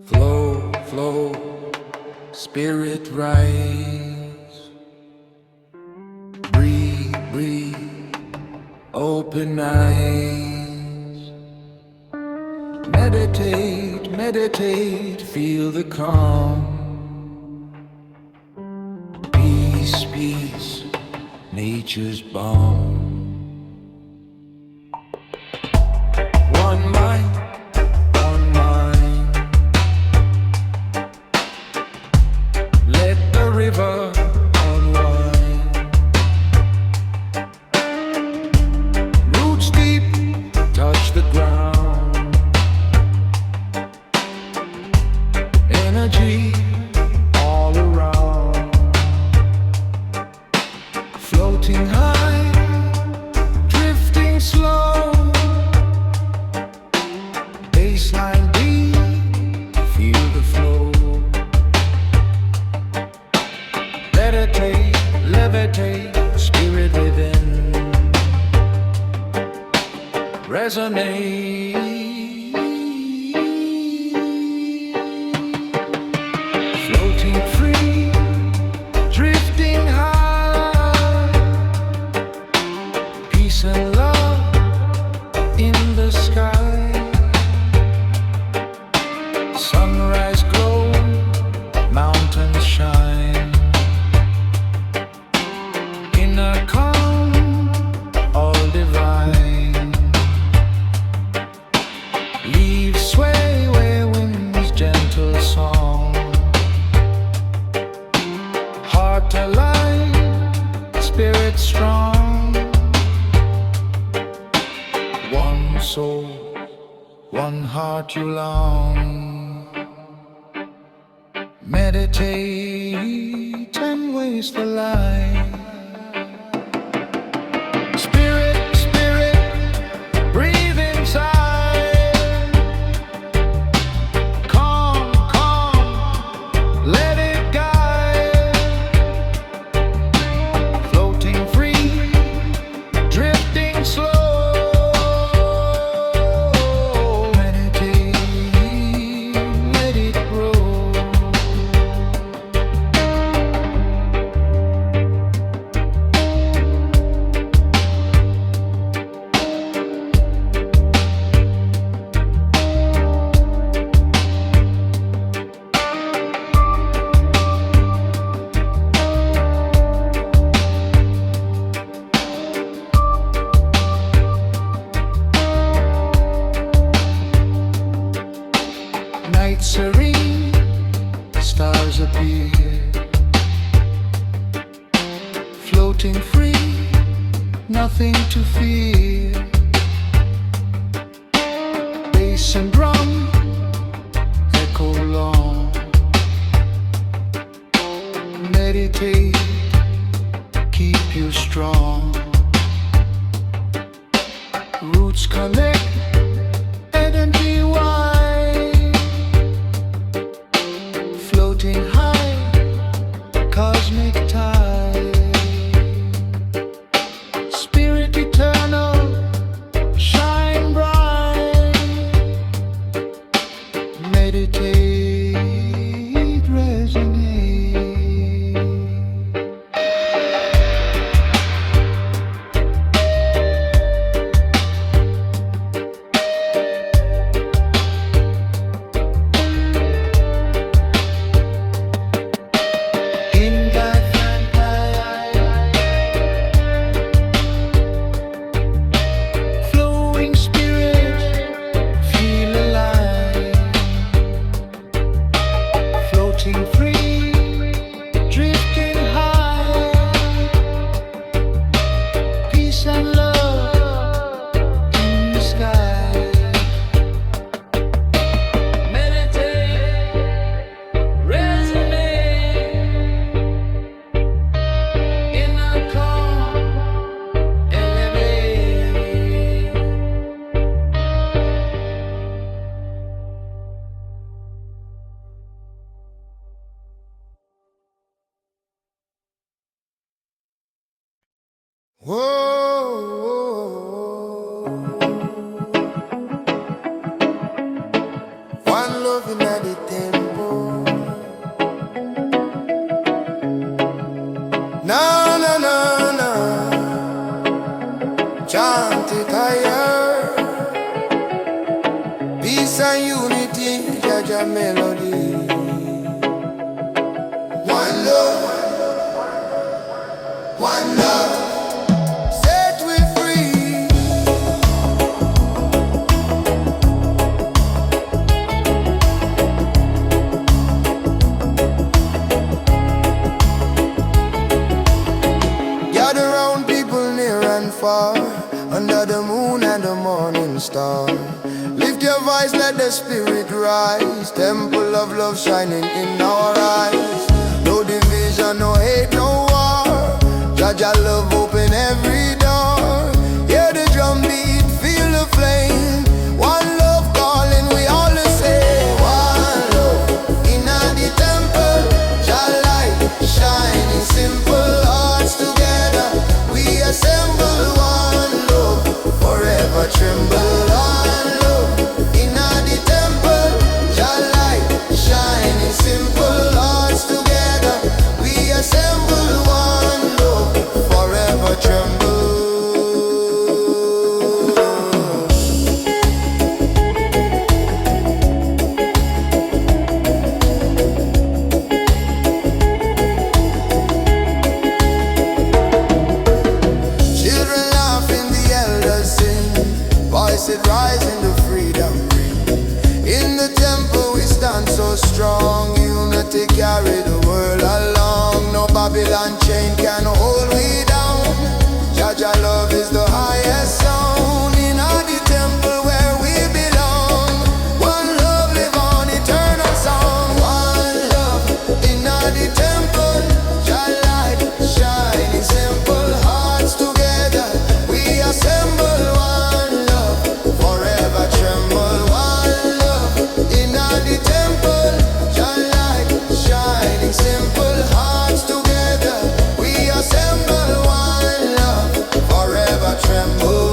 Flow, flow, spirit rise. Breathe, breathe, open eyes. Meditate, meditate, feel the calm. Peace, peace, nature's balm. One mind, one mind. Let the river unwind. Roots deep, touch the ground. Energy all around. Floating high, drifting slow. Bassline deep, feel the flow. Meditate, levitate, spirit within. Resonate. Floating free, drifting high. Peace and love in the sky. Sunrise glow, mountains shine. Inner calm, all divine. Leaves sway where wind's gentle song. Heart alive, spirit strong. One soul, one heart you long. Meditate and waste the light. Spirit, spirit, breathe inside. Calm, calm, let it guide. Floating free, drifting slow. Meditate, let it grow. Night serene, stars appear. Floating free, nothing to fear. Bass and drum echo long. Meditate, keep you strong. Roots connect, energy wide. Floating high, cosmic tide. Spirit eternal, shine bright. Meditate, resonate. Flowing spirit, feel alive. Floating free, drifting high. Peace and love in the sky. Meditate, resonate. Inner calm, elevate. Whoa, one look love in the temple. No, no, no, no. Chant it higher. Peace and unity, Jaja melody. One love, one love. Set we free. Gather round people near and far, under the moon and the morning star. Lift your voice, let the spirit rise. Temple of love shining in our eyes. No division, no hate, no war. Jaja love open every door. Hear the drum beat, feel the flame. One love calling, we all the same. One love in the temple. Jah light shining, simple hearts together. We assemble one love, forever tremble. One love in the temple. Jah light shining, simple hearts together. We assemble one love, forever tremble. Children laughing, the elders sing. Voices rising, the freedom ring. In the temple we stand so strong. Unity carry the world along. No Babylon chain can hold we down. Jaja love is the highest sound. In the temple where we belong. One love live on, eternal song. One love in the temple. Jah light shining, simple hearts together. We assemble one love, forever tremble. One love in the temple. Jah light shining, simple hearts together. We assemble one love, forever tremble.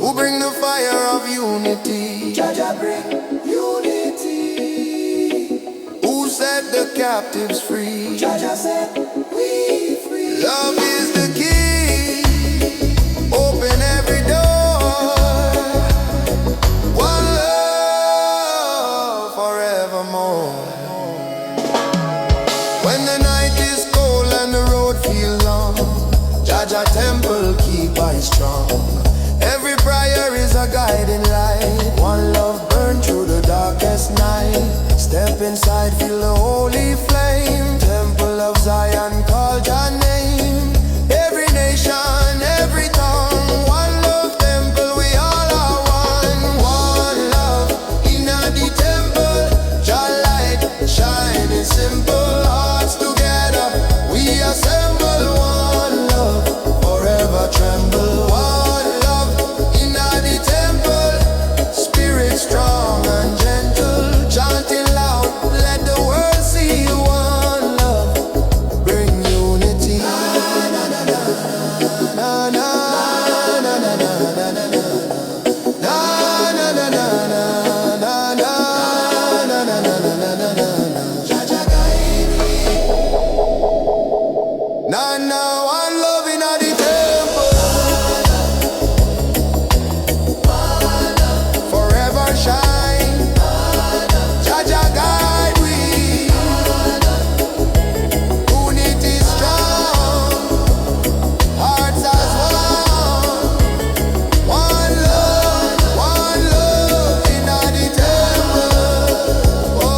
Who bring the fire of unity? Jaja bring unity. Who set the captives free? Jaja set we free. Love is the key. Open every door. One love forevermore. When the night is cold and the road feels long, Jaja temple keep I strong. Every prayer is a guiding light. One love burn through the darkest night. Step inside, feel the holy flame. Temple of Zion, call your name. Every nation, every tongue. One love temple, we all are one. One love in the temple. Jah light shining, simple hearts together. We assemble one love, forever tremble. One love in the temple. Spirit strong and gentle, chanting loud, let the world see one love. Bring unity. Na na na na na na na na na na na. Na na na na na na na na na na na na. Jaja guide me. Na na one love in the temple. Forever shine. Jaja guide we. Unity strong. Hearts as one. One love in the temple. Oh.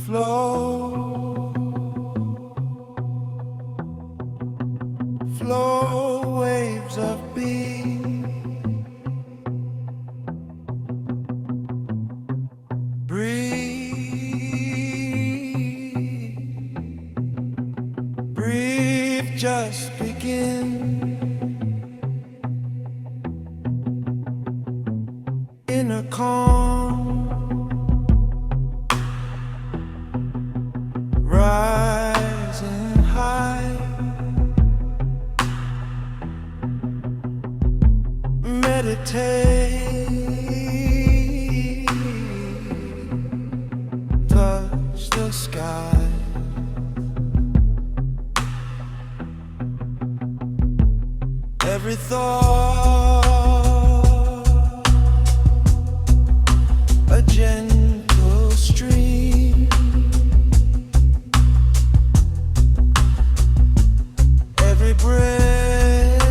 Flow, flow, waves of being. just begin. In a calm, rising high, meditate, touch the sky. Every thought, a gentle stream. Every breath,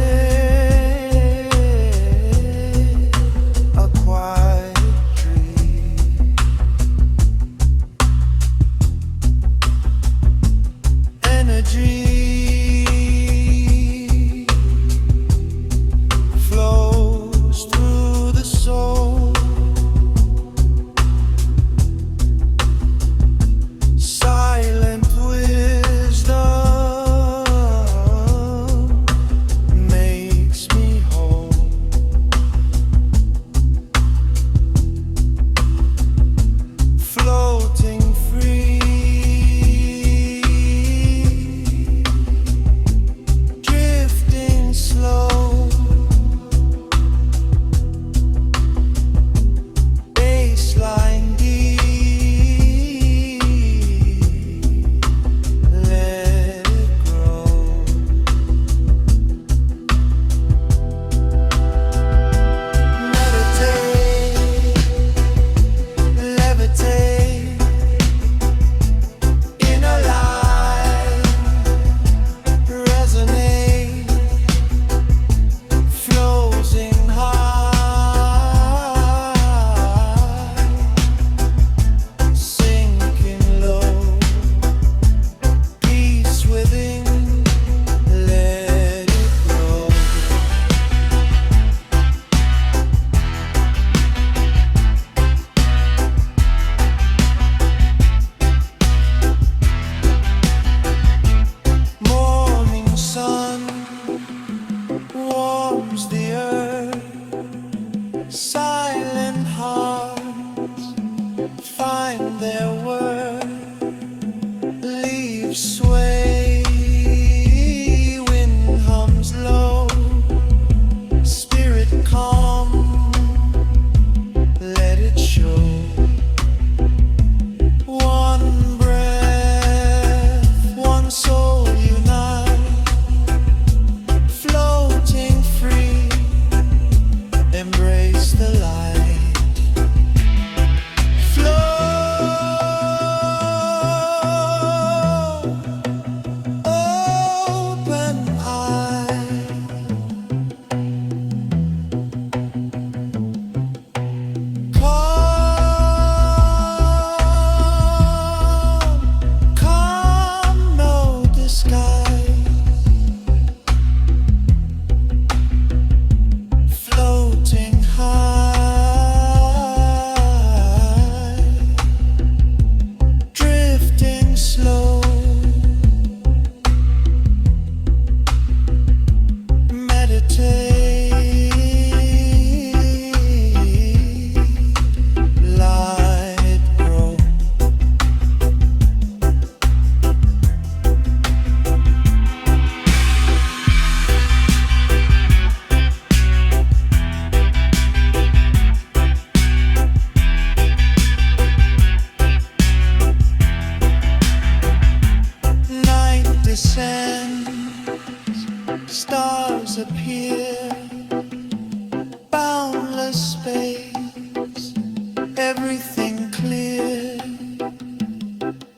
a quiet dream. Energy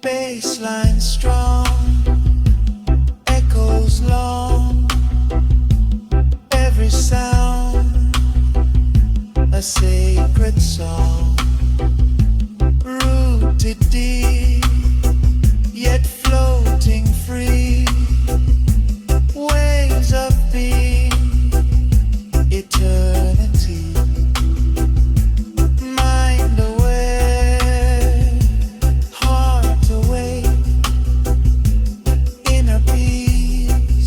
basslines strong, echoes long, every sound a sacred song, rooted deep, yet floating free, waves of being, eternity. Mind aware, heart awake, inner peace,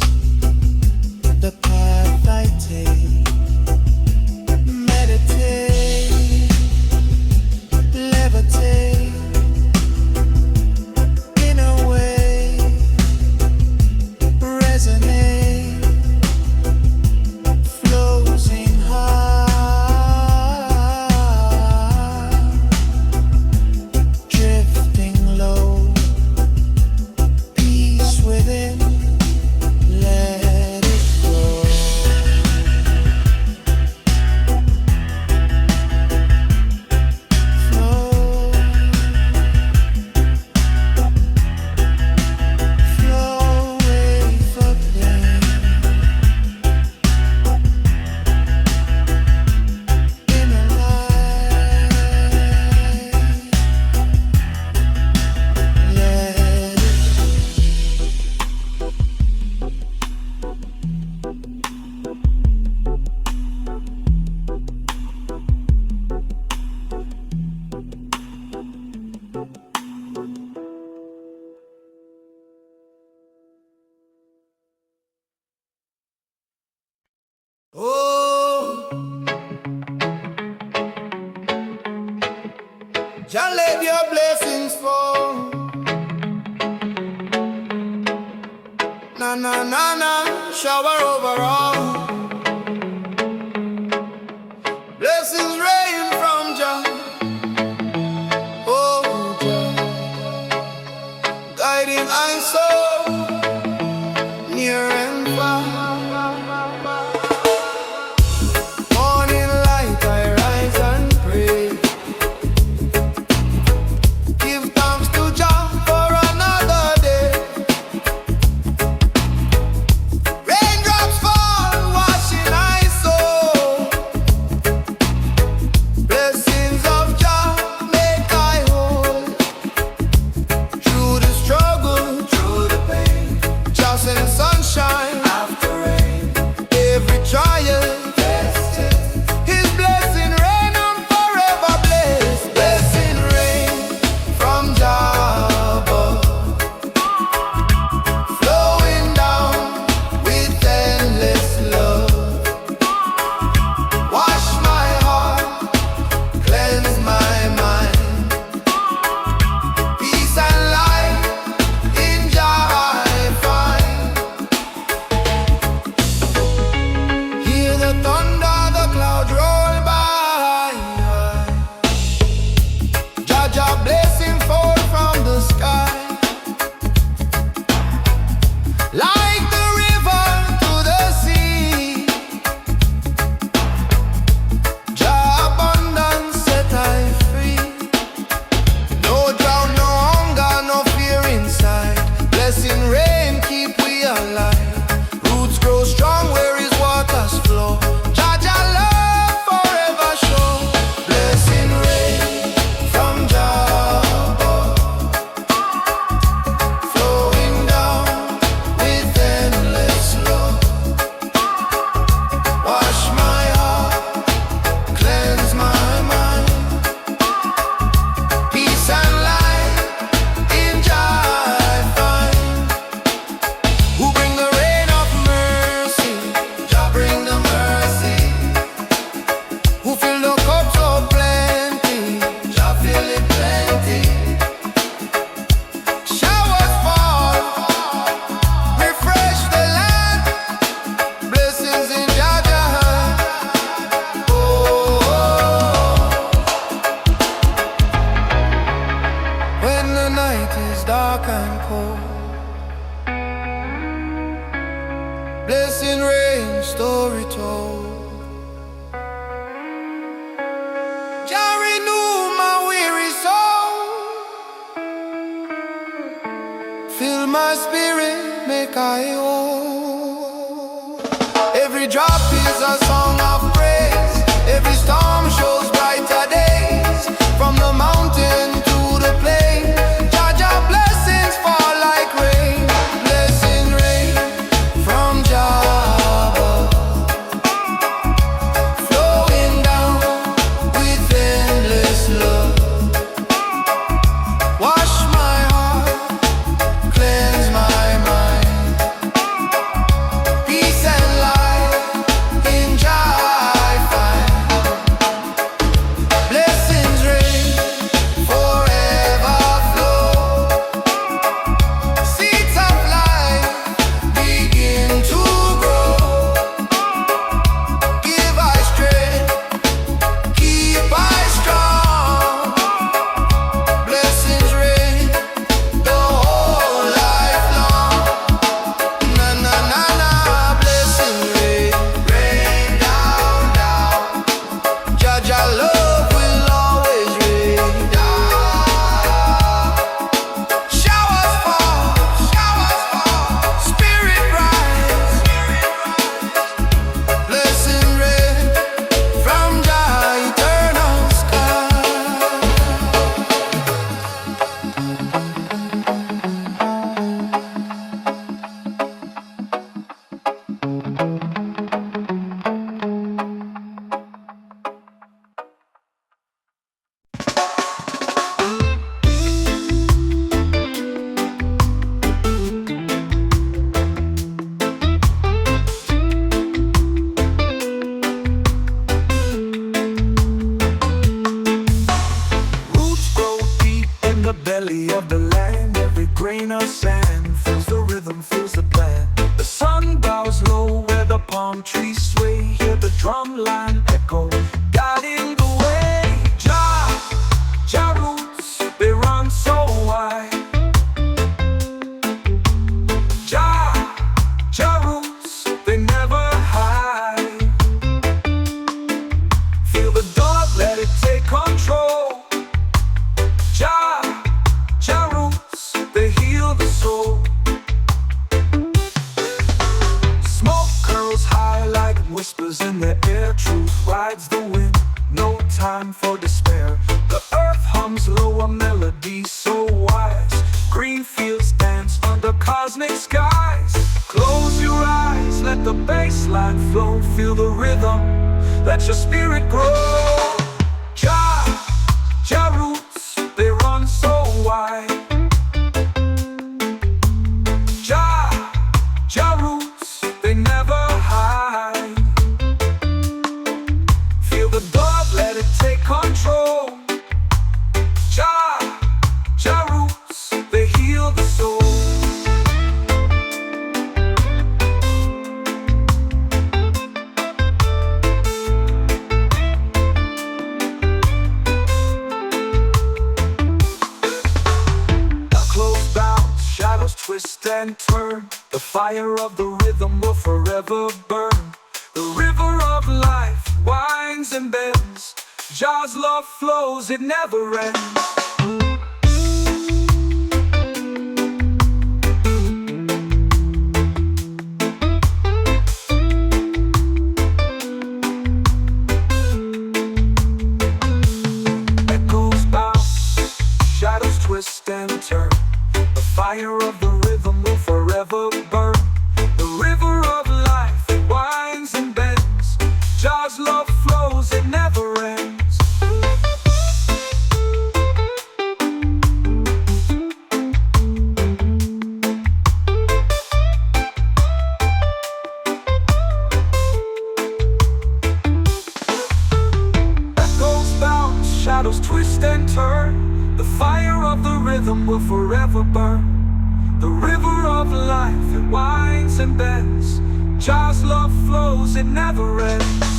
Jah let your blessings fall. Na na na na, shower over all. Blessings rain from Jah. Oh Jah, guiding I soul near and far. Morning light I rise and pray. Give thanks to Jah for another day. Raindrops fall, washing I soul. Blessings of Jah make I whole. Through the struggle, through the pain, Jah send sunshine after rain. Every trial, His blessing rain on forever blessed. Blessing rain from Jah above, flowing down with endless love. Wash my heart, cleanse my mind. Peace and light in Jah I find. Hear the thunder, the clouds roll by. Jah Jah blessing fall from the sky. Like the river to the sea, Jah abundance set I free. No drought, no hunger, no fear inside. Blessing rain keep we alive. Roots grow strong where His waters flow. Jah Jah love forever show. Blessing rain from Jah above, flowing down with endless love. Wash my heart, cleanse my mind. Peace and light in Jah I find. Who bring the rain of mercy? Jah bring the mercy. Who fill the cup so plenty? Jah fill it plenty. Showers fall, refresh the land. Blessings in Jah Jah hand. Oh, when the night is dark and cold, blessing rain, story told. Jah renew my weary soul. Fill my spirit, make I whole. Every drop is a song of praise. Every storm shows brighter days. From the mountain to the plain, Jah Jah blessings fall like rain. Blessing rain from Jah above, flowing down with endless love. Wash my heart, cleanse my mind. inner sand. Feels the rhythm, feels the plan. The sun bows low where the palm trees sway. Hear the drum line echo, guiding the way. Jah roots, they run so wide. Jah roots, they never hide. Feel the dog, let it take control. Jah roots, they heal the soul. Smoke curls high like whispers in the air. Truth rides the wind, no time for despair. The earth hums low, a melody so wise. Green fields dance under cosmic skies. Close your eyes, let the bass line flow. Feel the rhythm, let your spirit grow. Jah roots, they run so wide. Jah roots, they never hide. Feel the dog, let it take control. Jah roots, they heal the soul. Twist and turn, the fire of the rhythm will forever burn. The river of life winds and bends. Jah's love flows, it never ends. Echoes bounce, shadows twist and turn. The fire of the rhythm will forever burn. The river of life, it winds and bends. Jah's love flows, it never ends. Echoes bounce, shadows twist and turn. The fire of the rhythm will forever burn. The river of life, it winds and bends. Jah's love flows, it never ends.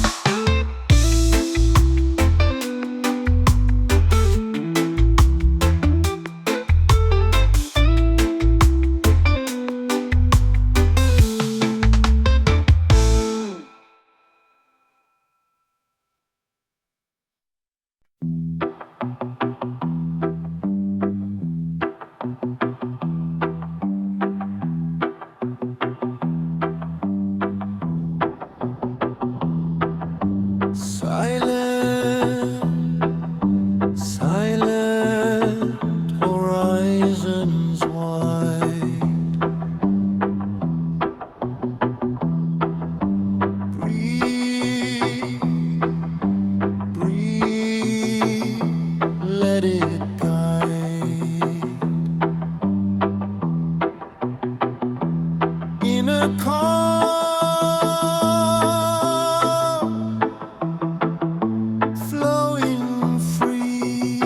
Silent horizons wide. Breathe, let it guide. In a calm, flowing free.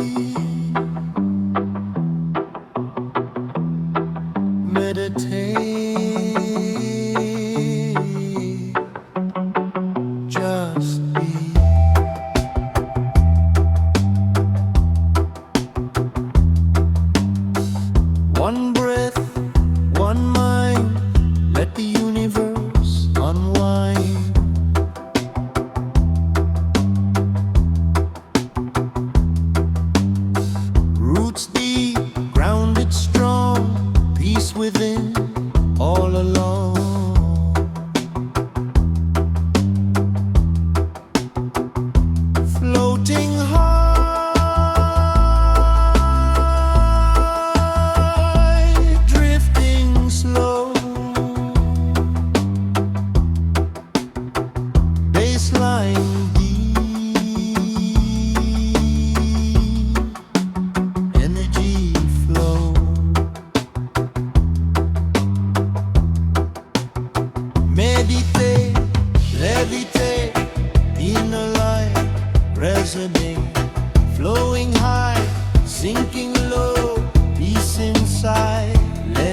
Meditate, just be. One breath, one mind, let the universe unwind. Roots deep, grounded strong, peace within, all alone. Floating high, drifting slow. Baseline deep, energy flow. Meditate, levitate, inner light, resonate, flowing high, sinking low, peace inside. Let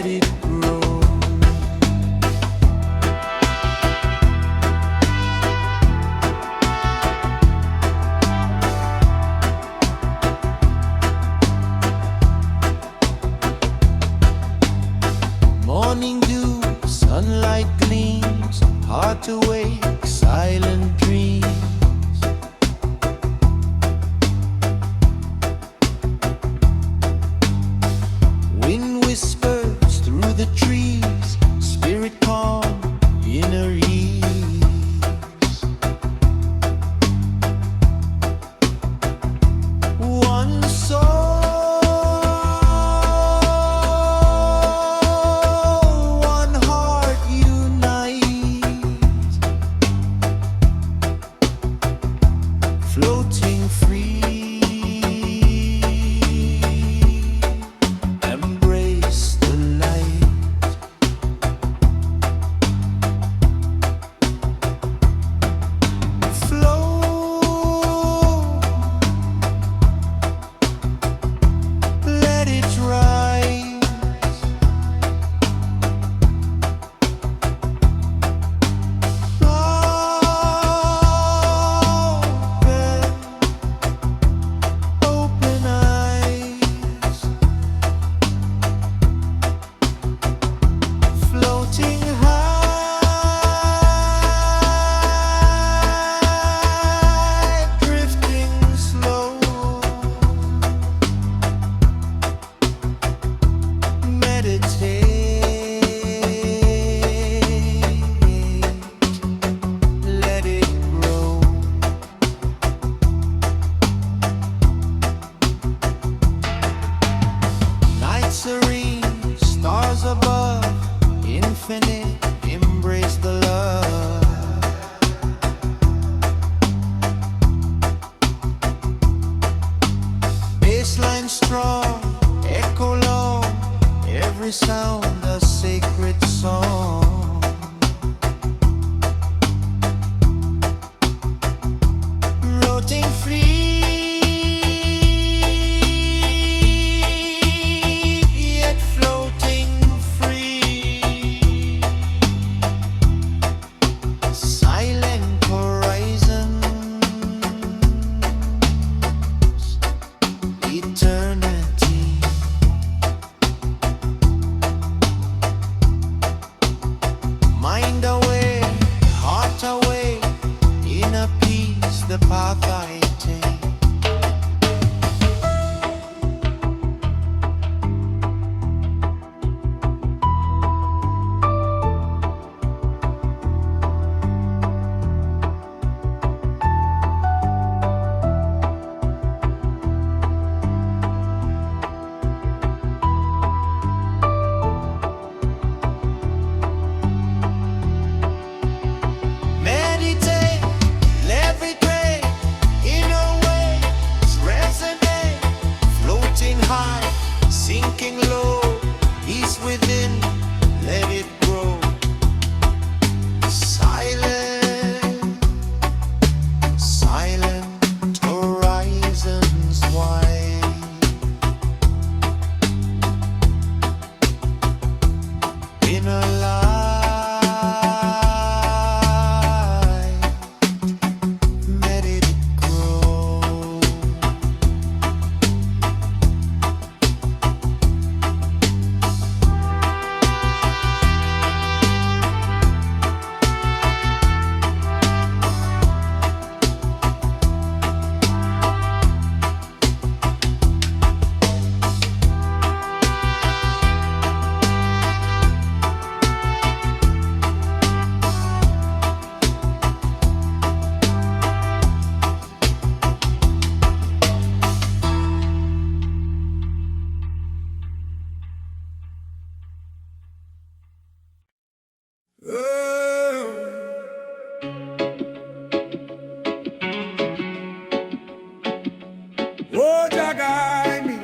strong, echo long, every sound a sacred song. Floating free, yet floating free. Silent horizons, eternity. Mind away, heart away, inner peace, the path I take. Meditate, levitate, inner waves resonate, floating high, sinking low, peace within, let it grow. Silent, silent horizons wide. Inner light, let it grow. Oh, Jah guide me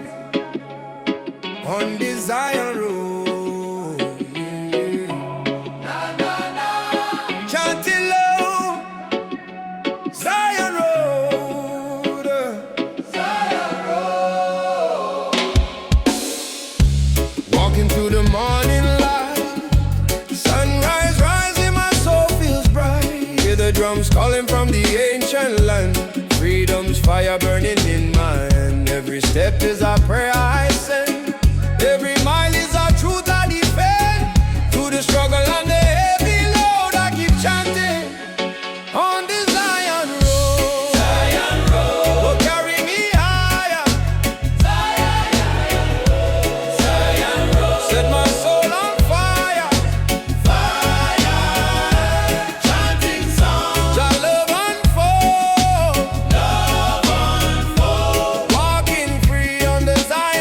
on this Zion road. Chanting low, Zion road. Walking through the morning light, sunrise rising, my soul feels bright. Hear the drums calling from the ancient land. Freedom's fire burning in my hand. Every step is a prayer I send. Every mile is a truth I defend. Through the struggle and the heavy load, I keep chanting on the Zion road. Zion road, oh, carry me higher. Zion road, set my soul on fire. Fire, chanting songs. Jah love unfold. Walking free on the Zion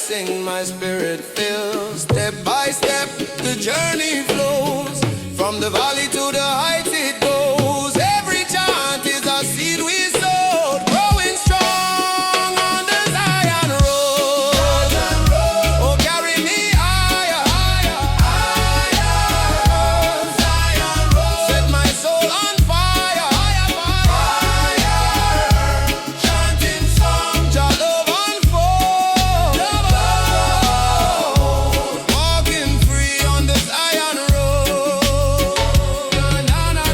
sing, my spirit fills. Step by step, the journey flows. From the valley to the heights it goes. Every chant is a seed we sowed, growing strong on the Zion road. Oh, carry me higher, higher, higher. Zion road. Set my soul on fire, higher, fire. Chanting songs, your love unfold. Walking free on the Zion road. Na, na, na,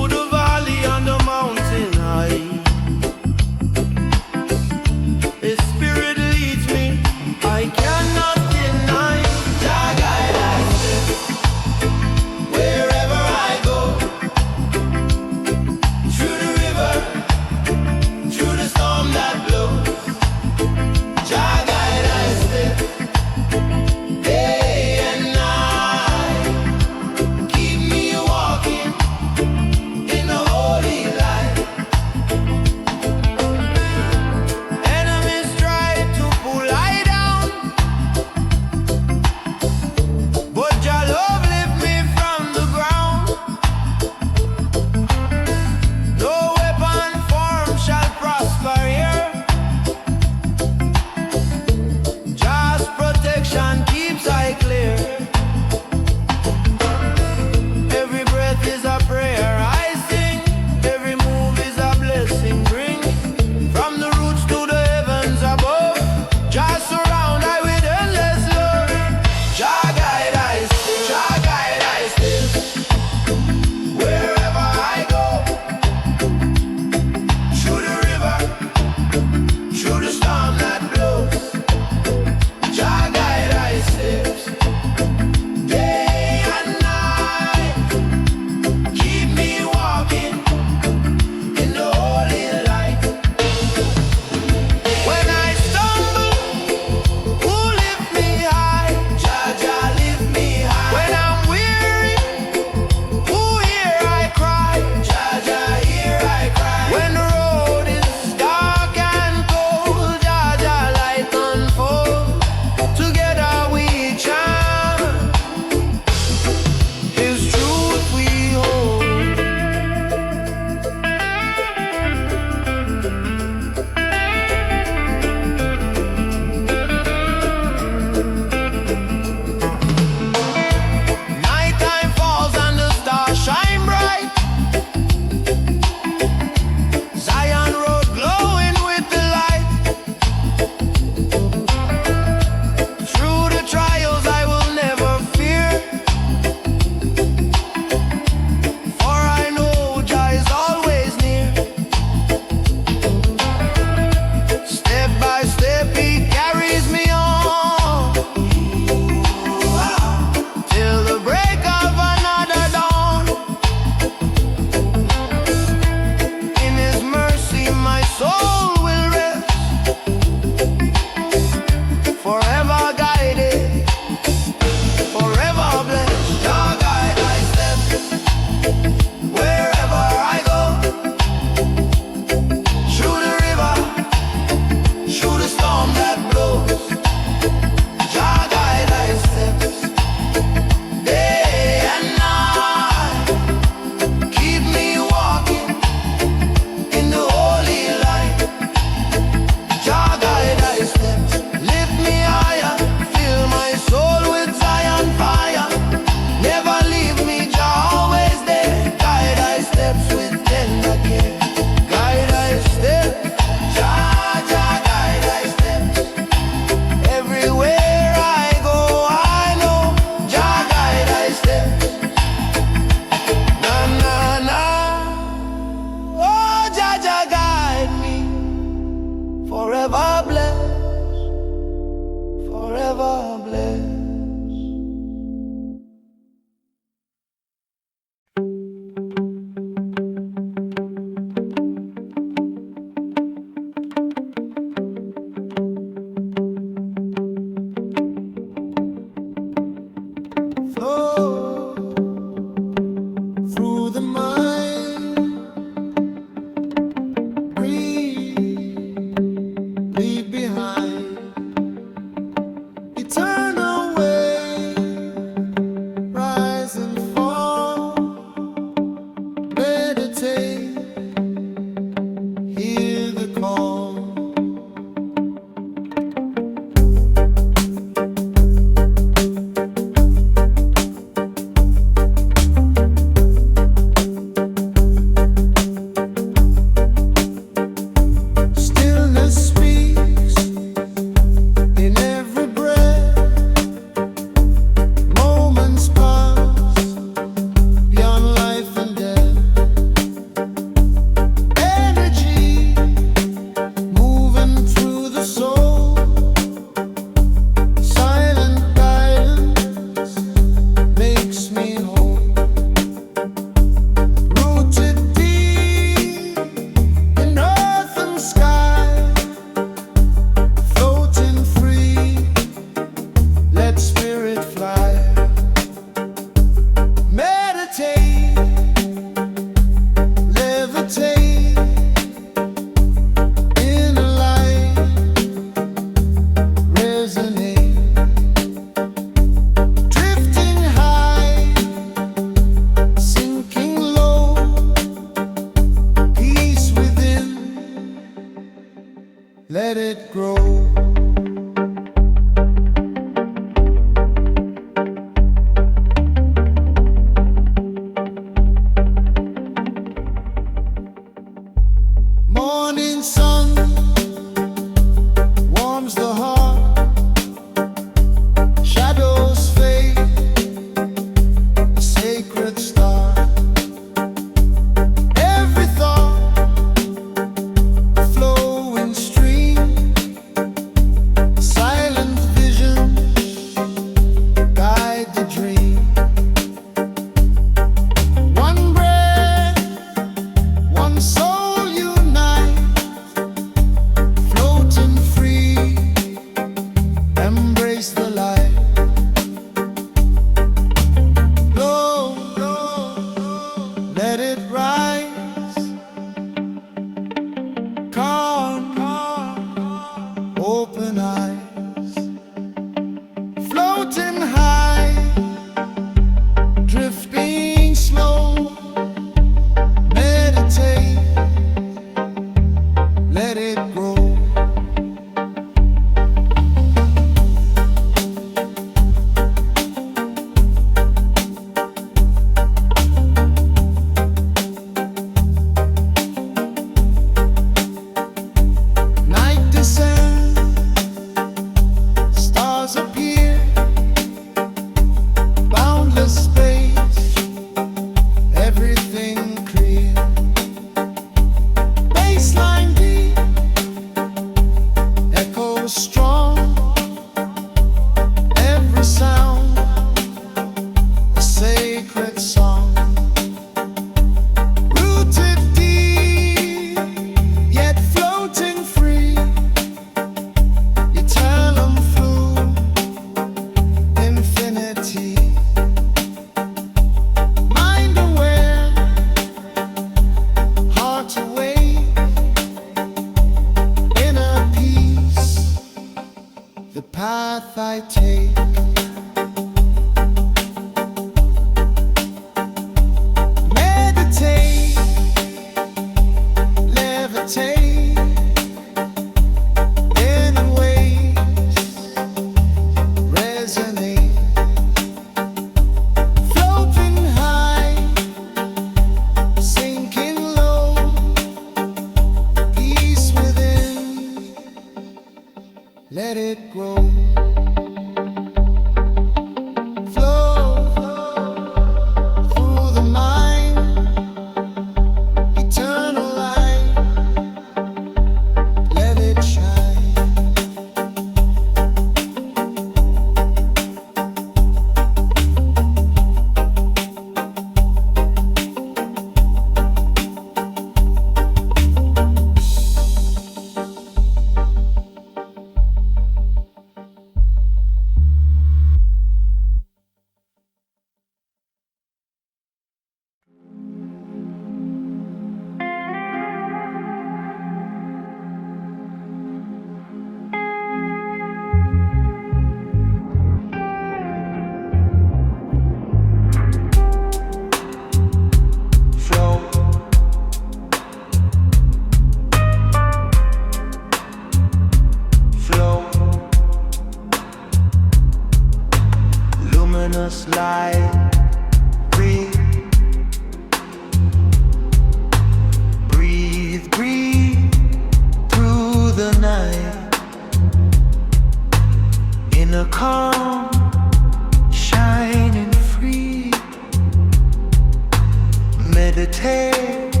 meditate,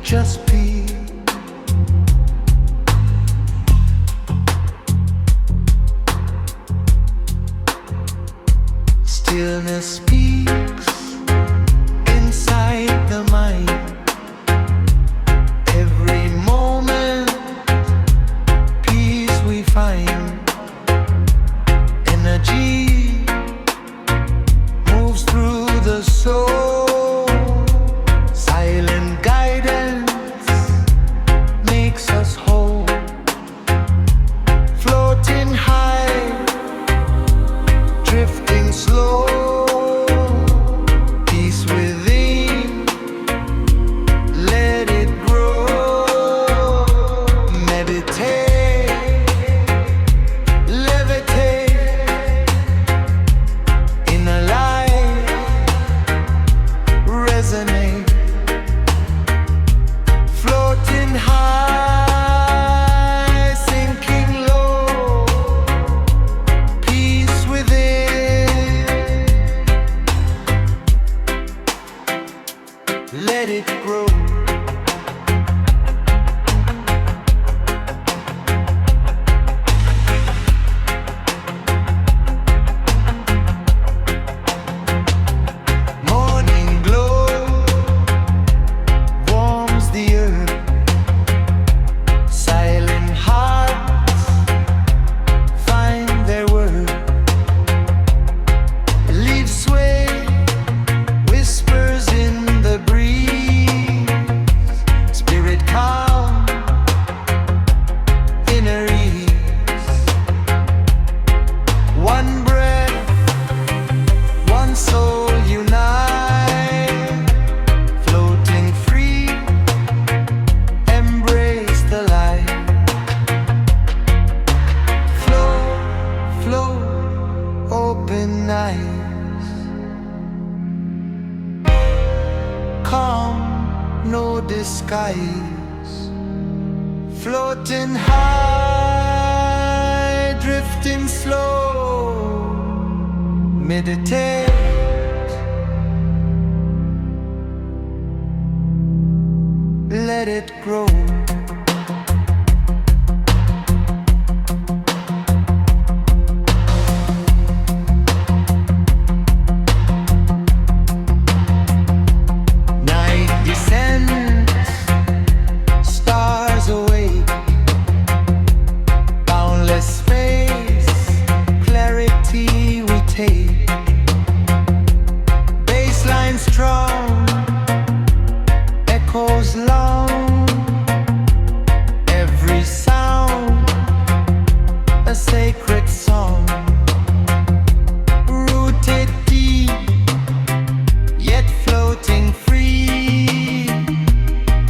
just be. Stillness speaks inside the mind. Every moment, peace we find. Energy moves through the soul. Silent guidance makes us whole. Floating high, drifting slow. Peace within, let it grow. Meditate, levitate. Inner light, resonate. Floating high, sinking low. Peace within, let it grow. Morning glow warms the earth. Silent hearts find their worth. Leaves sway, whispers in the breeze. Spirit calm, inner ease. One breath, one soul unite. Floating free, embrace the light. Flow, flow, open eyes. Calm, no disguise. Floating high, drifting slow. Meditate, let it grow. Night descends, stars awake. Boundless space, clarity we take. Baseline strong, echoes long. Every sound, a sacred song. Rooted deep, yet floating free.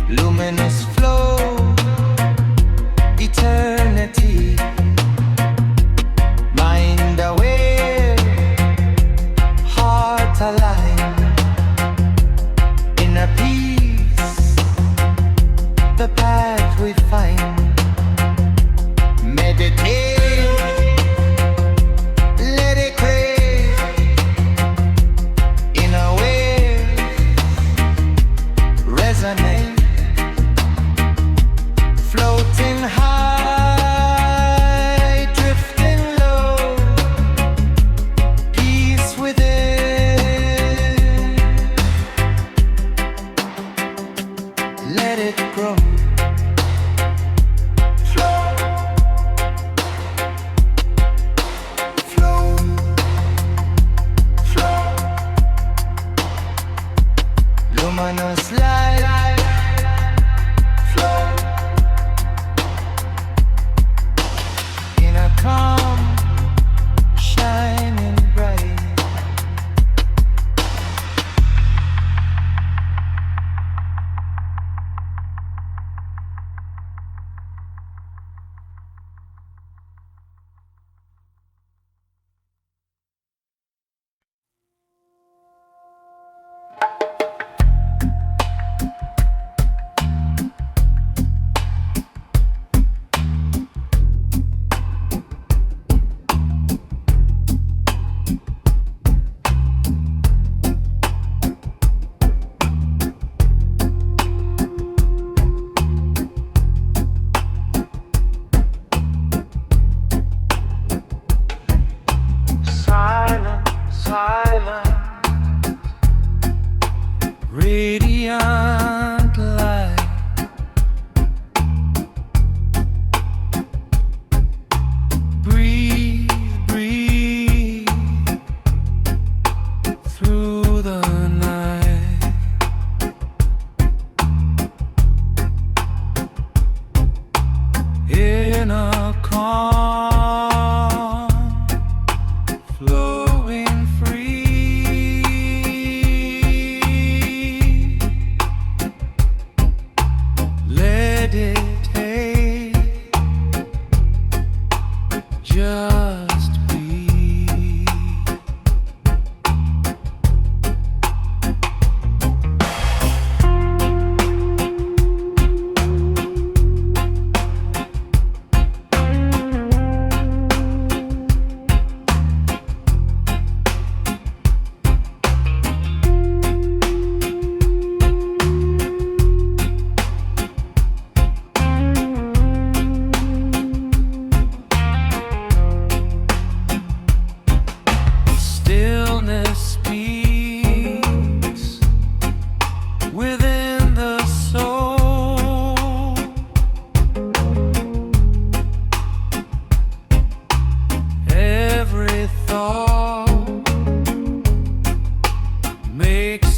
Luminous flow, eternity. Mind aware, heart aligned. Inner peace, the path we find. Meditate, let it crave. Inner wave, resonate. Floating high, drifting low. Peace within, let it grow. Flow, flow, flow. Luminous light, flow. Inner calm, shining bright.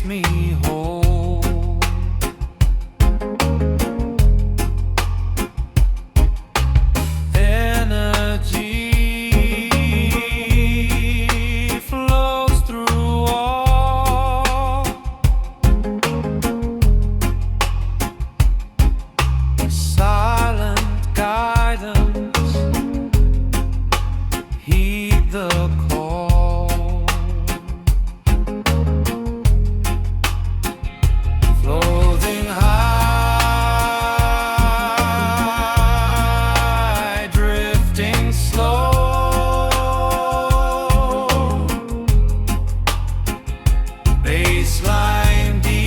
makes me whole. Energy flows through all. Silent guidance, heed the call. Floating high, drifting slow. Baseline deep,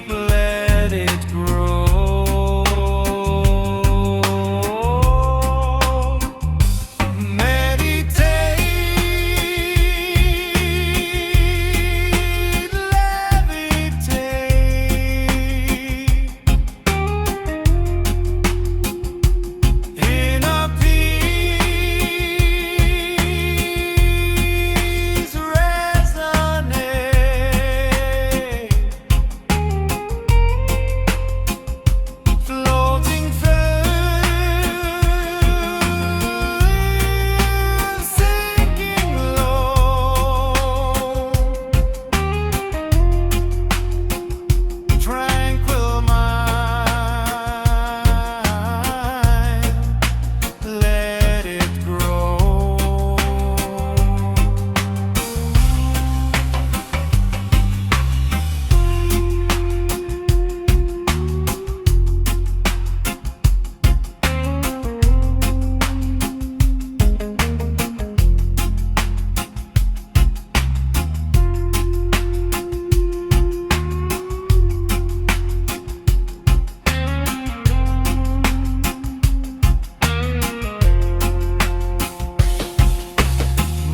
let it grow. Meditate, levitate. Inner peace resonate. Floating first, sinking low. Tranquil mind, let it grow.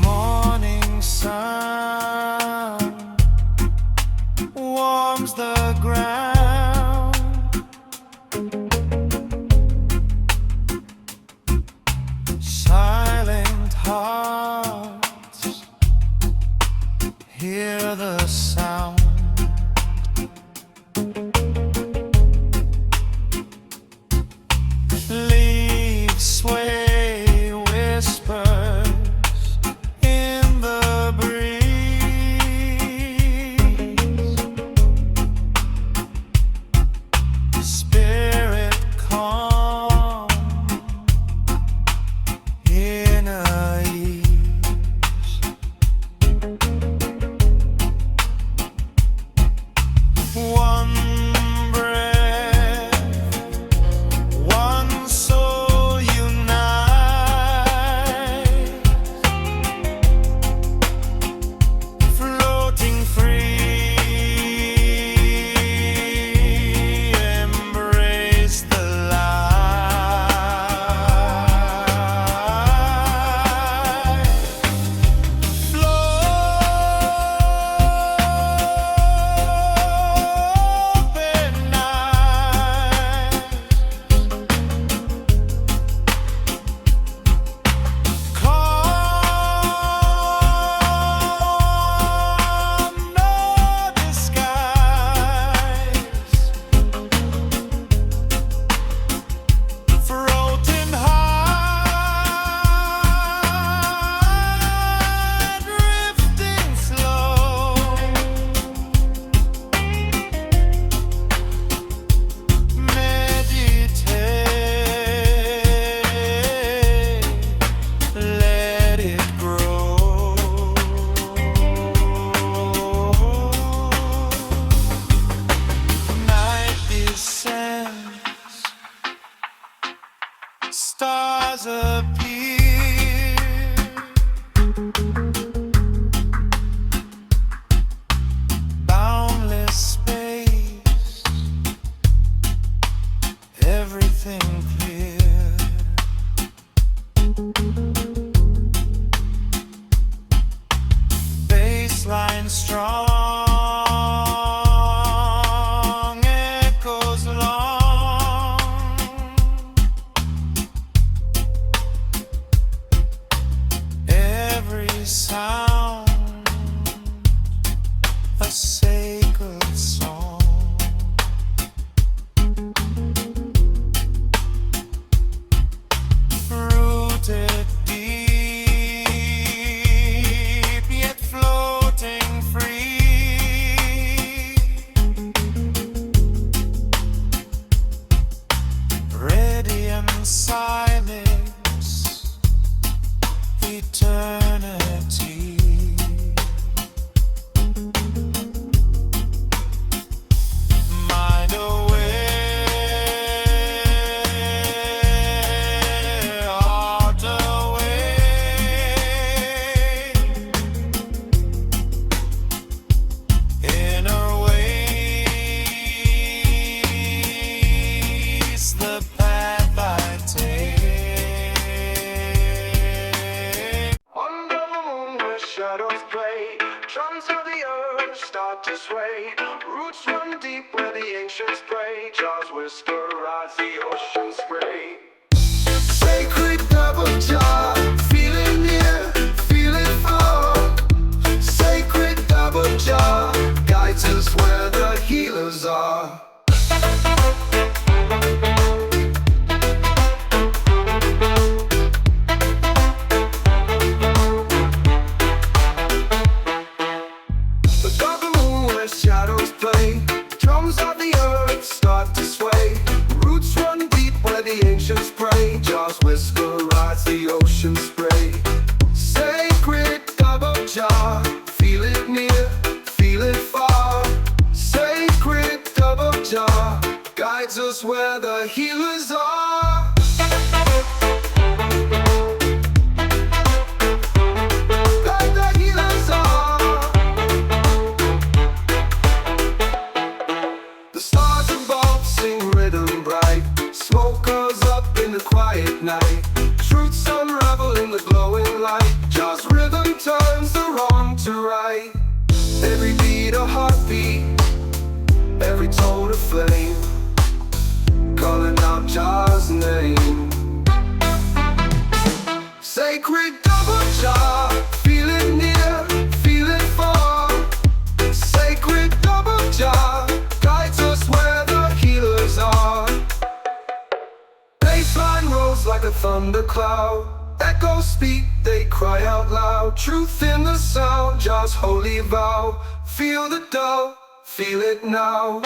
Morning sun warms the ground. Silent hearts hear the sound. Leaves sway, whispers in the breeze. Spirit calm, inner ease. One breath, one soul unite, floating free, embrace the light. Open eyes, calm, no disguise. Floating high, drifting slow. Meditate, let it grow. Night descends, stars appear. Boundless space, everything clear. Baseline strong, echoes long. Every sound play. Drums of the earth start to sway. Roots run deep where the ancients pray. Jaws whisper as the ocean spray. Sacred double jar, feel it near, feel it far. Sacred double jar, guides us where the healers are. Shadows play, drums of the earth start to sway. Roots run deep where the ancients pray. Jaws whisper as the ocean spray. Sacred double jar, feel it near, feel it far. Sacred double jar, guides us where the healers are. Like the healers are. The stars above sing rhythm bright. Smoke goes up in the quiet night. Truths unravel in the glowing light. Just rhythm turns the wrong to right. Every beat a heartbeat, every tone a flame, calling out Jah's name. Sacred double jar, feel it near, feel it far. Sacred double jar, guides us where the healers are. Bassline rolls like a thundercloud. Echoes speak, they cry out loud. Truth in the sound, Jah's holy vow. Feel the dove, feel it now.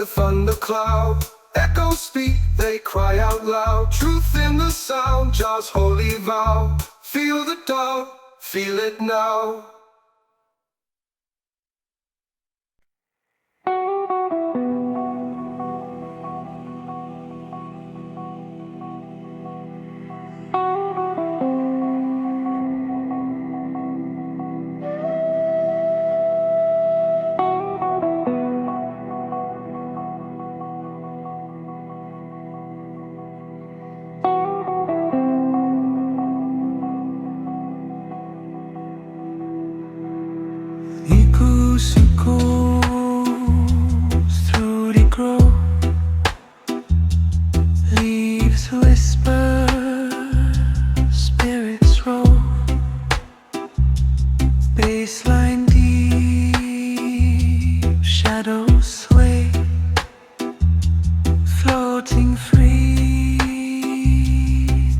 Thundercloud, echoes speak, they cry out loud. Truth in the sound, Jah's holy vow. Feel the dove, feel it now. Through the grove, leaves whisper, spirits roll. Bassline deep, shadows sway, floating free,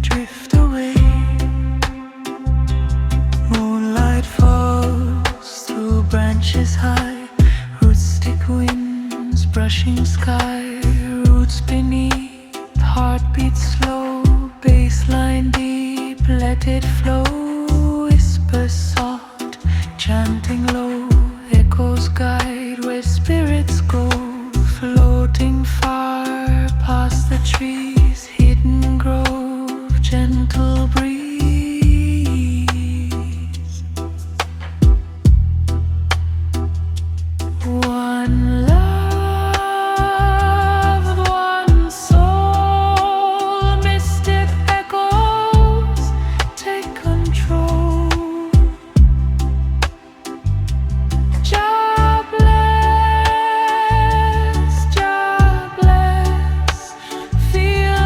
drift away. Moonlight falls through branches high, roots stick winds brushing sky. Roots beneath, heartbeat slow, bassline deep, let it flow. Whispers soft, chanting low, echoes guide where spirits go. Floating far past the trees, hidden grove, gentle breeze. One love, one soul, mystic echoes take control. Jah bless, feel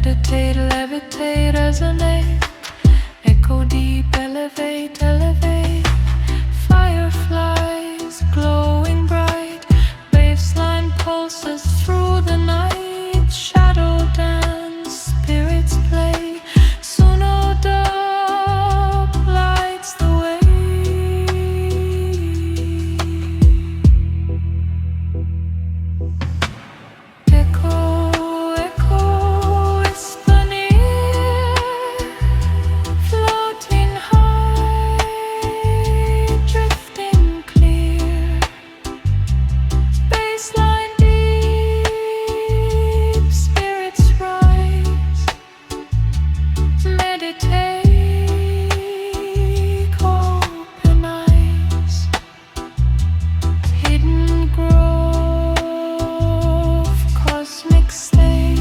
Meditate, levitate, resonate. Echo deep, elevate, elevate. Fireflies glowing bright. Baseline pulses through the night. Shadow dance, spirits play. Suno dub lights the way. Echo, echo, whisper near. Floating high, drifting clear. Baseline deep, spirits rise. Meditate, open eyes. Hidden grove, cosmic state.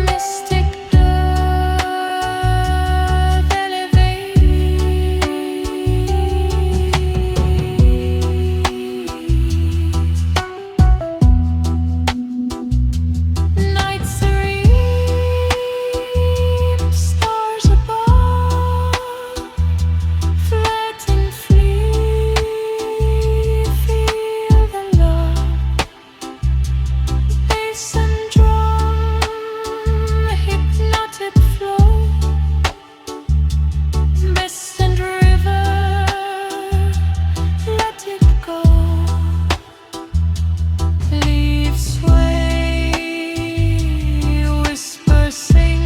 Mystic dove, elevate. Night serene, stars above. Flat and free, feel the love. Bass and drum, hypnotic flow. Mist and river, let it go. Leaves sway, whisper sing.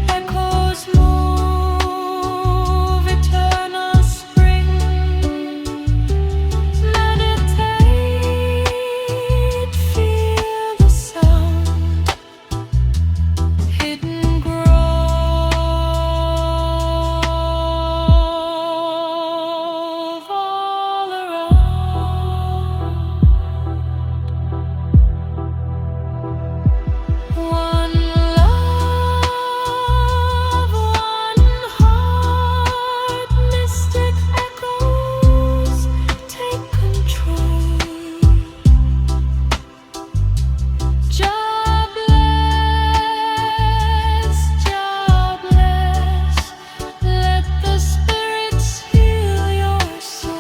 Echoes move, eternal spring. Meditate, feel the sound. Hidden grove all around. One love, one heart, mystic echoes take control. Jobless, jobless, let the spirits heal your soul.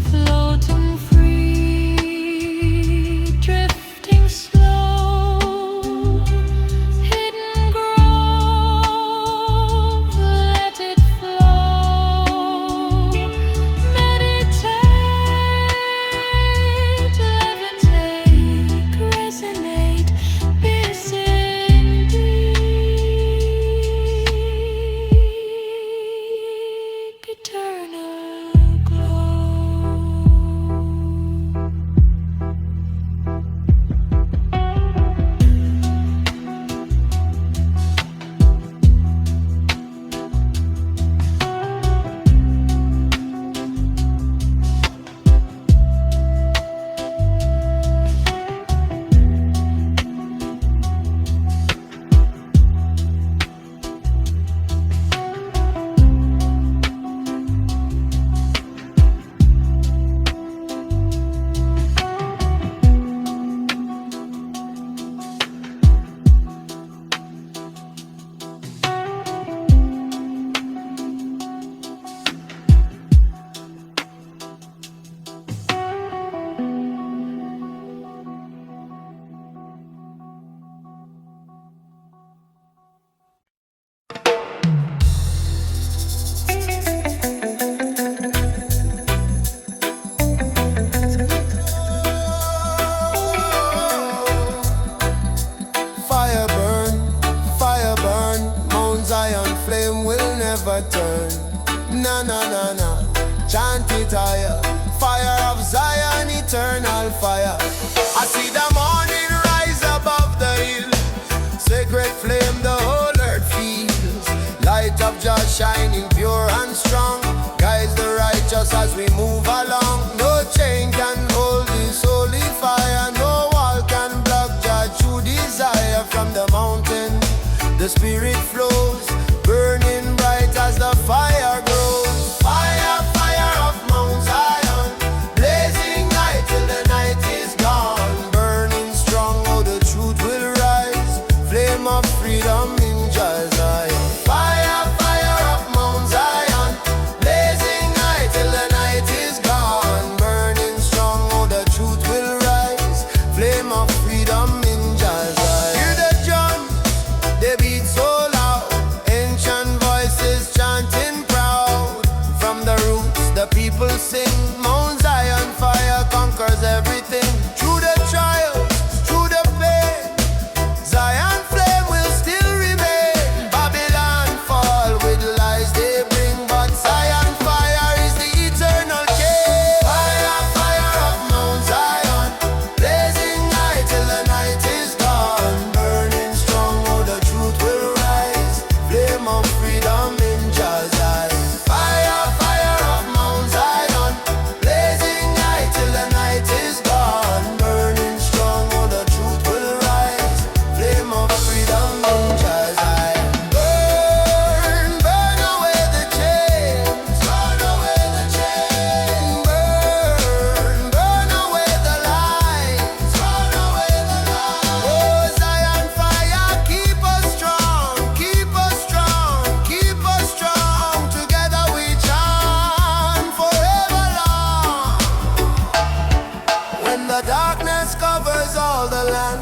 Floating free, drifting slow. Hidden grove, let it flow. Meditate, levitate, resonate, piercing deep, eternal glow. Fire burn, Mount Zion flame will never turn. Na na na na, chant it higher. Fire of Zion, eternal fire. I see the morning rise above the hill. Sacred flame the whole earth feels. Light of Jah shining pure and strong. Guides the righteous as we move along. No chain can hold this holy fire. No wall can block Jah true desire. From the mountain the spirit flows, burning bright as the fire grows. Fire, fire of Mount Zion, blazing light till darkness covers all the land.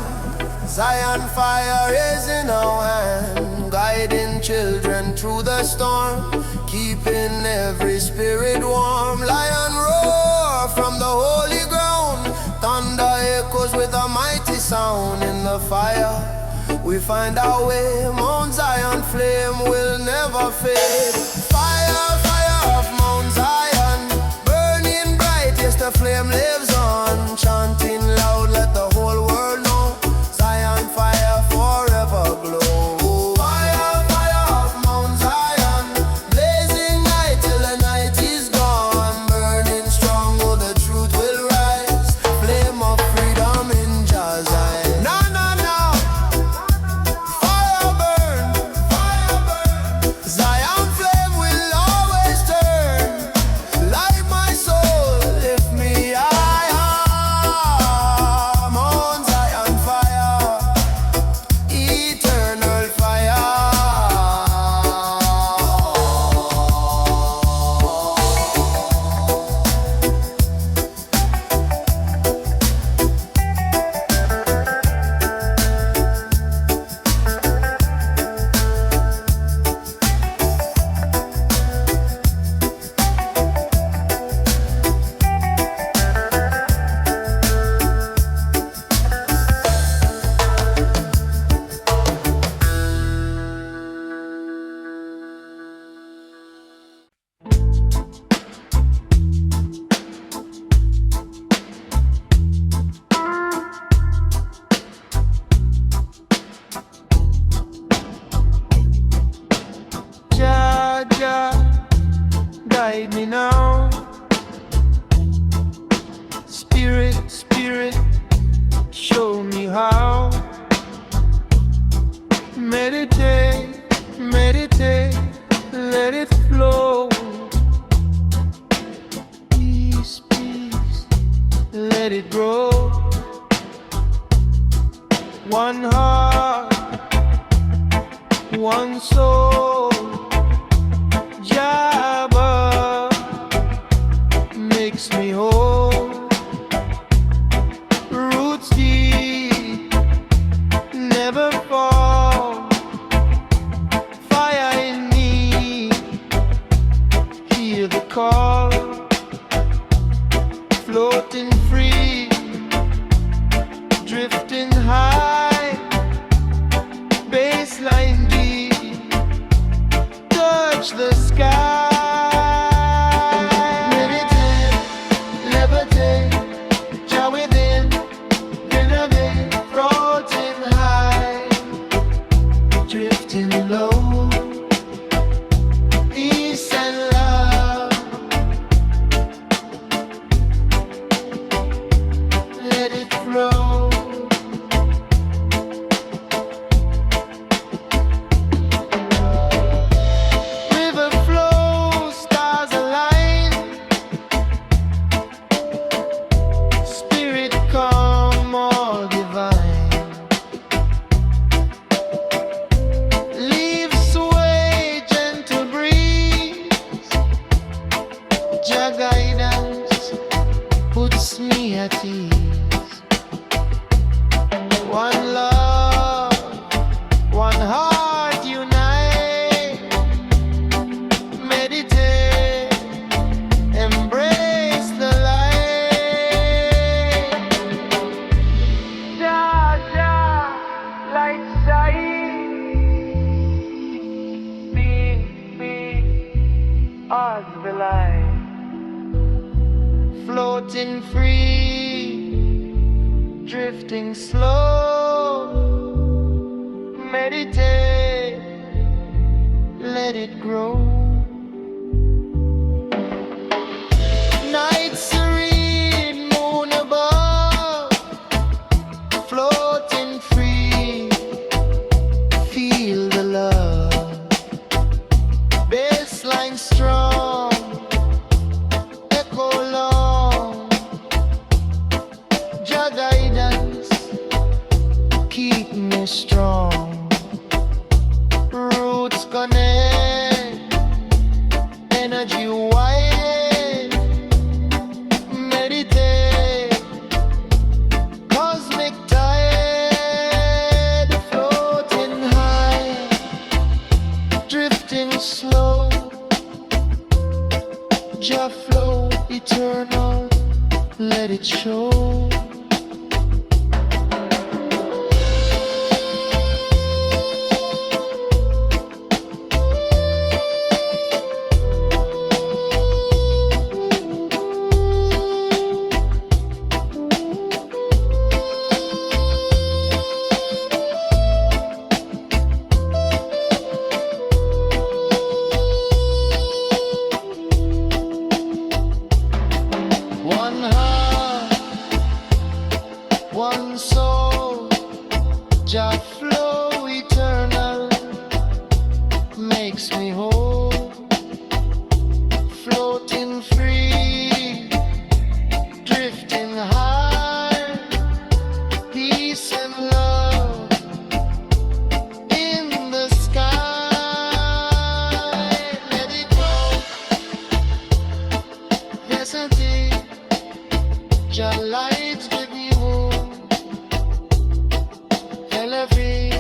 Zion fire is in our hand, guiding children through the storm, keeping every spirit warm. Lion roar from the holy ground, thunder echoes with a mighty sound. In the fire we find our way, Mount Zion flame will never fade. Fire, fire of Mount Zion, burning bright, yes the flame lives on. Chanting loud, let the whole world know, Zion fire forever glow. Fire, fire of Mount Zion, blazing night till the night is gone. Burning strong, oh the truth will rise, flame of freedom in Jah Zion. No, no, no, fire burn, Zion flame will always turn. Light my soul, lift me higher. Mount Zion fire, eternal fire. Jah, Jah, guide me now. Spirit, Spirit, show me how. Meditate, meditate, let it flow. Peace, peace, let it grow. One heart, one soul. Jabba makes me whole. Roots deep, never fall. Fire in me, hear the call. Floating free, drifting high. Bassline deep, touch the sky. Meditate, levitate, Jah within, innovate, floating high, drifting low. Peace and love, let it flow. River flows, stars align. Spirit calm, all divine. Leaves sway, gentle breeze. Jah guidance puts me at ease. One love, one heart unite. Meditate, embrace the light. Jah, Jah, light shine. Be as the light. Floating free, drifting slow. Meditate, let it grow. Night serene, moon above, floating free. Feel the love, bassline strong, echo long. Jah guidance, keep me strong. Roots connect, let it show. One heart, one soul, Jah flow eternal makes me whole, floating free, drifting high, peace and love in the sky. Let it go, yes indeed. Your lights give me hope, elevate.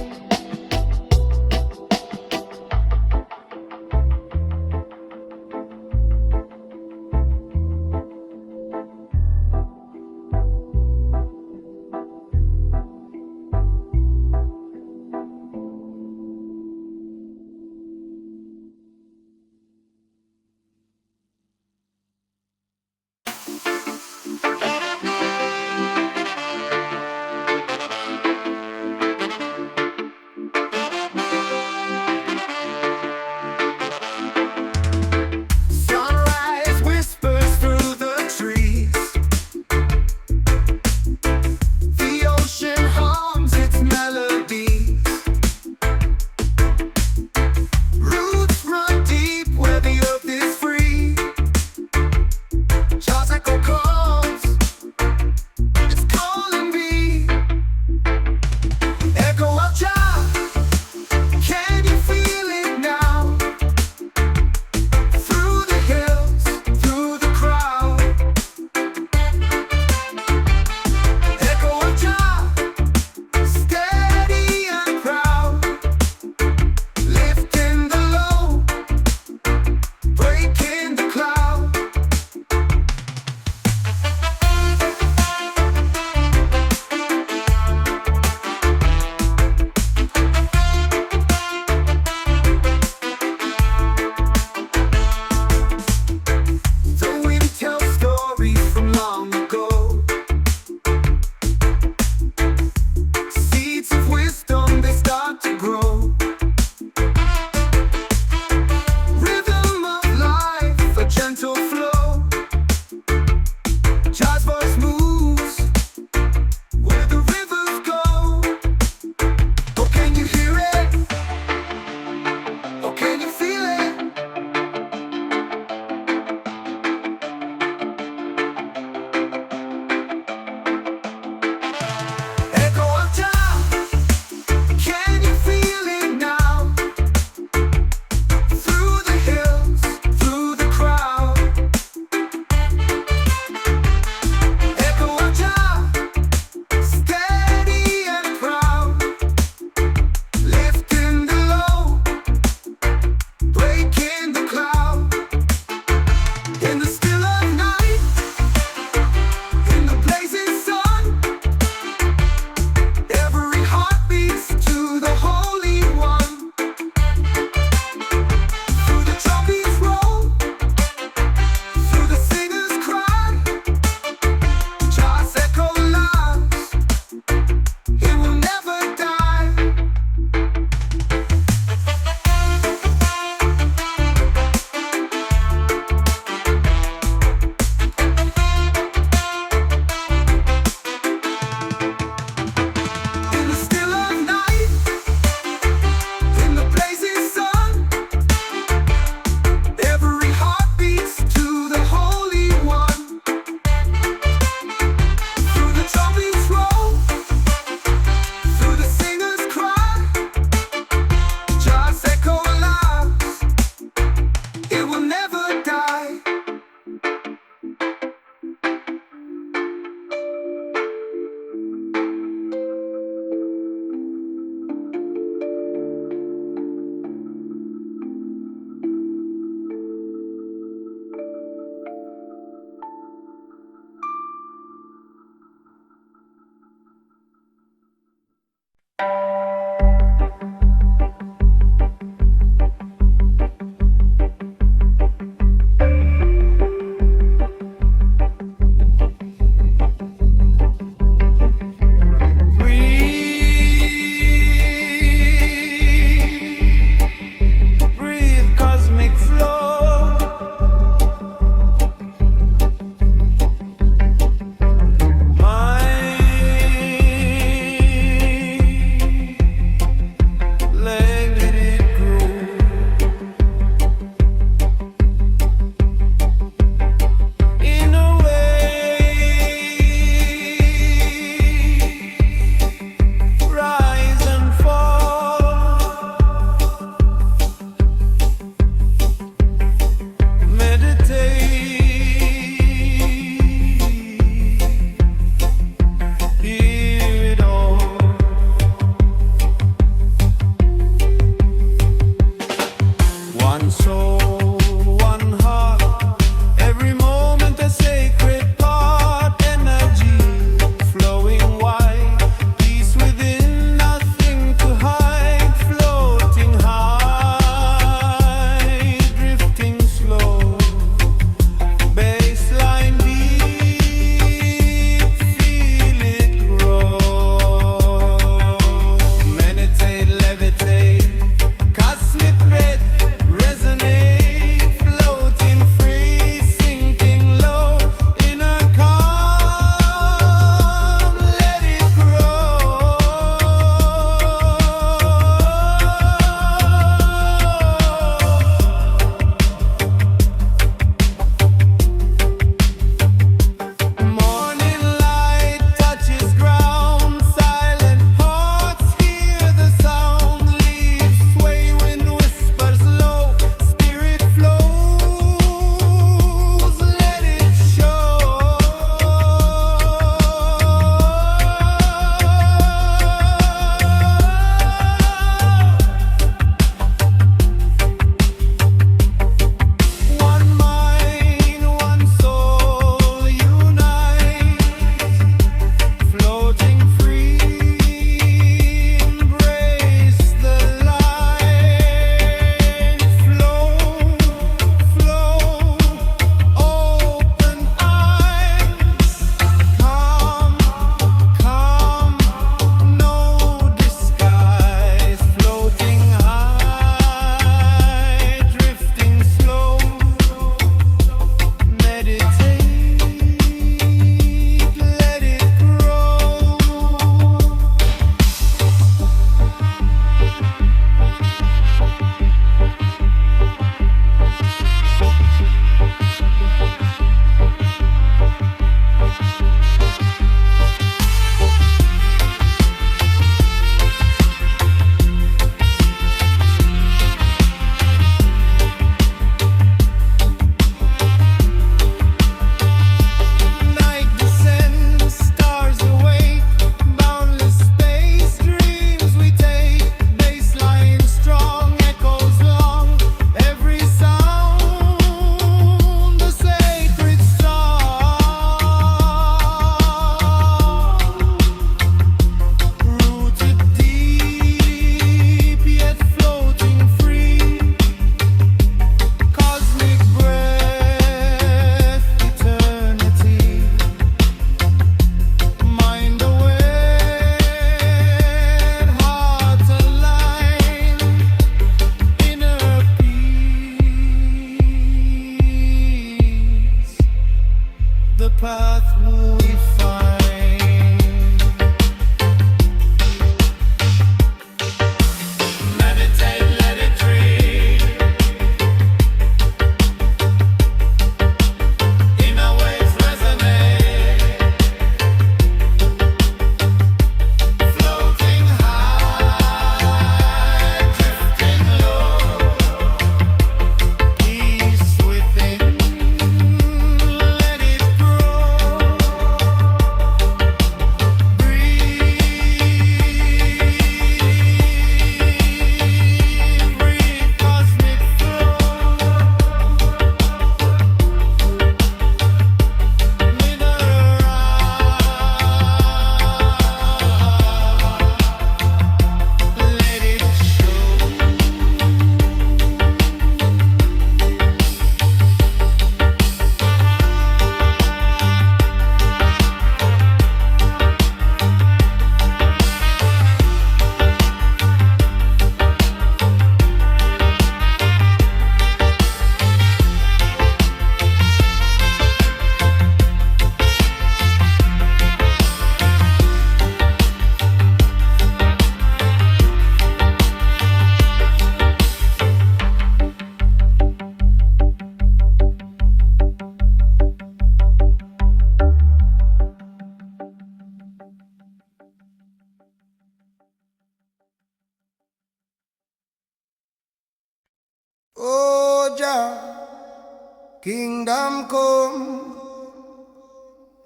kingdom come.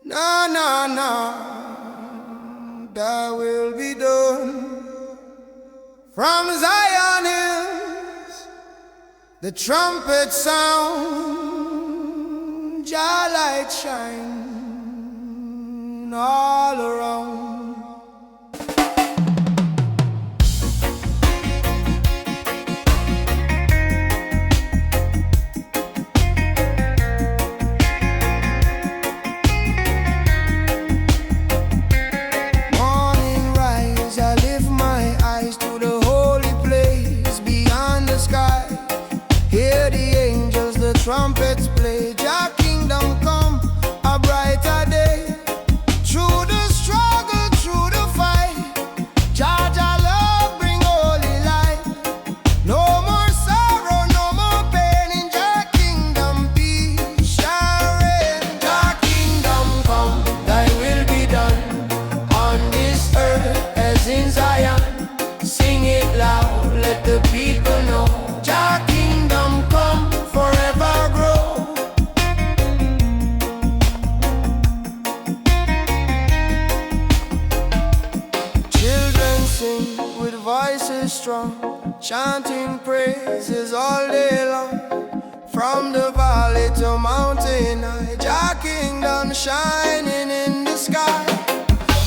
Na na na, that will be done. From Zion hills, the trumpet sound, Jah light shine all around. Morning rise, I lift my eyes to the holy place beyond the sky. Hear the angels, the trumpets play. Jah kingdom come, a brighter day. Through the struggle, through the fight, Jah love bring holy light. No more sorrow, no more pain. In Jah kingdom peace shall reign. Jah kingdom come, thy will be done on this earth as in Zion. Sing it loud, let the people know. Jah kingdom come, forever grow. Children sing with voices strong, chanting praises all day long. From the valley to mountain high, Jah kingdom shining in the sky.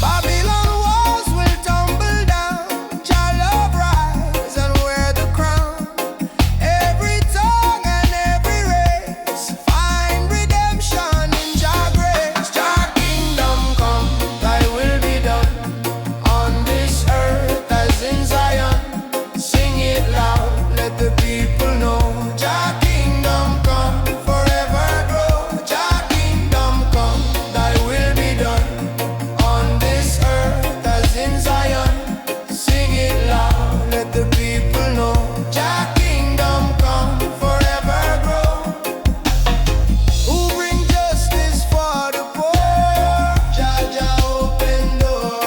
Babylon walls will tumble down, Jah love rise and wear the crown. Every tongue and every race find redemption in Jah grace. Jah kingdom come, thy will be done on this earth as in Zion. Sing it loud, let the people know. Jah kingdom come, forever grow. Jah kingdom come, thy will be done on this earth as in Zion. Sing it loud, let the people know. Jah kingdom come, forever grow. Who bring justice for the poor? Jah open door.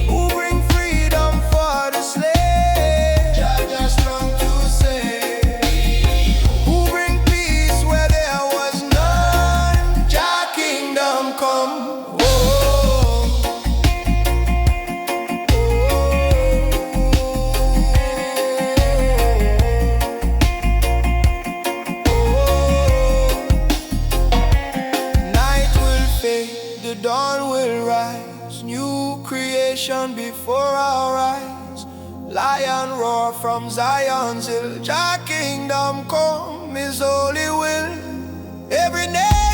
Who bring freedom for the slave? Jah strong to save. Who bring peace where there was none? Jah kingdom come. Oh, night will fade, the dawn will rise. New creation before our eyes. Lion roar from Zion's hill. Jah kingdom come, His holy will. Every nation